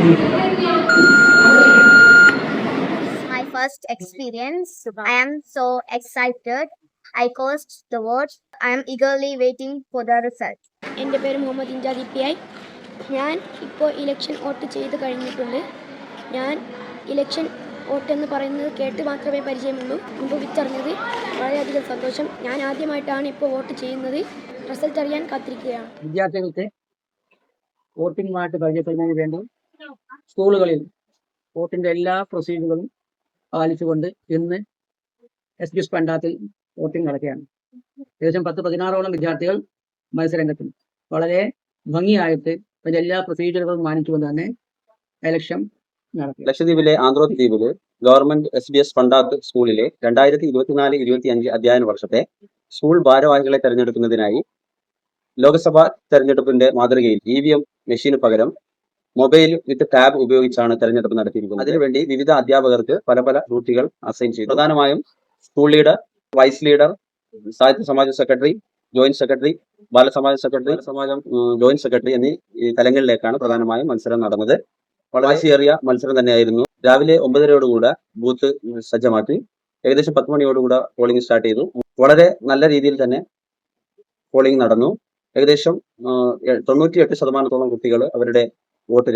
My first experience. I am so excited. I cast the vote. I am eagerly waiting for the result. എൻ്റെ പേര് Muhammad ഇൻജാദ് E. ഞാൻ ഇപ്പോൾ election vote ചെയ്ത് കഴിഞ്ഞിട്ടുണ്ട്. ഞാൻ ഇലക്ഷൻ വോട്ട് എന്ന് പറയുന്നത് കേട്ട് മാത്രമേ പരിചയമുള്ളൂ. അനുഭവിച്ചറിഞ്ഞത് വളരെയധികം സന്തോഷം. ഞാൻ ആദ്യമായിട്ടാണ് ഇപ്പോൾ വോട്ട് ചെയ്യുന്നത്. റിസൾട്ട് അറിയാൻ കാത്തിരിക്കുകയാണ്. വിദ്യാർത്ഥികൾക്ക് വോട്ടിംഗുമായിട്ട് പരിചയപ്പെടുന്നതിന് വേണ്ടി സ്കൂളുകളിൽ വോട്ടിൻ്റെ എല്ലാ പ്രൊസീജിയറുകളും പാലിച്ചുകൊണ്ട് ഇന്ന് SBS പണ്ടാത്തിൽ വോട്ടിംഗ് നടക്കുകയാണ്. ഏകദേശം 10-16ഓളം വിദ്യാർത്ഥികൾ മത്സരരംഗത്തുണ്ട്. വളരെ ഭംഗിയായിട്ട് അതിൻ്റെ എല്ലാ പ്രൊസീജിയറുകളും മാനിച്ചുകൊണ്ട് തന്നെ ഇലക്ഷൻ നടത്തി. ലക്ഷദ്വീപിലെ ആന്ധ്രാദ്വീപില് ഗവൺമെന്റ് SBS പണ്ടാത്ത് സ്കൂളിലെ 2024-25 അധ്യയന വർഷത്തെ സ്കൂൾ ഭാരവാഹികളെ തെരഞ്ഞെടുക്കുന്നതിനായി ലോക്സഭാ തെരഞ്ഞെടുപ്പിന്റെ മാതൃകയിൽ EVM മെഷീന് പകരം മൊബൈൽ വിത്ത് ടാബ് ഉപയോഗിച്ചാണ് തെരഞ്ഞെടുപ്പ് നടത്തിയിരിക്കുന്നത്. അതിനുവേണ്ടി വിവിധ അധ്യാപകർക്ക് പല പല ഡ്യൂട്ടികൾ അസൈൻ ചെയ്തു. പ്രധാനമായും സ്കൂൾ ലീഡർ, വൈസ് ലീഡർ, സാഹിത്യ സമാജം സെക്രട്ടറി, ജോയിന്റ് സെക്രട്ടറി, ബാലസമാജ സെക്രട്ടറി, സമാജം ജോയിന്റ് സെക്രട്ടറി എന്നീ തലങ്ങളിലേക്കാണ് പ്രധാനമായും മത്സരം നടന്നത്. വളരെ വാശിയേറിയ മത്സരം തന്നെയായിരുന്നു. രാവിലെ 9:30 ബൂത്ത് സജ്ജമാക്കി ഏകദേശം 10 മണിയോടുകൂടെ പോളിംഗ് സ്റ്റാർട്ട് ചെയ്തു. വളരെ നല്ല രീതിയിൽ തന്നെ പോളിംഗ് നടന്നു. ഏകദേശം 98% കുട്ടികൾ അവരുടെ വോട്ട്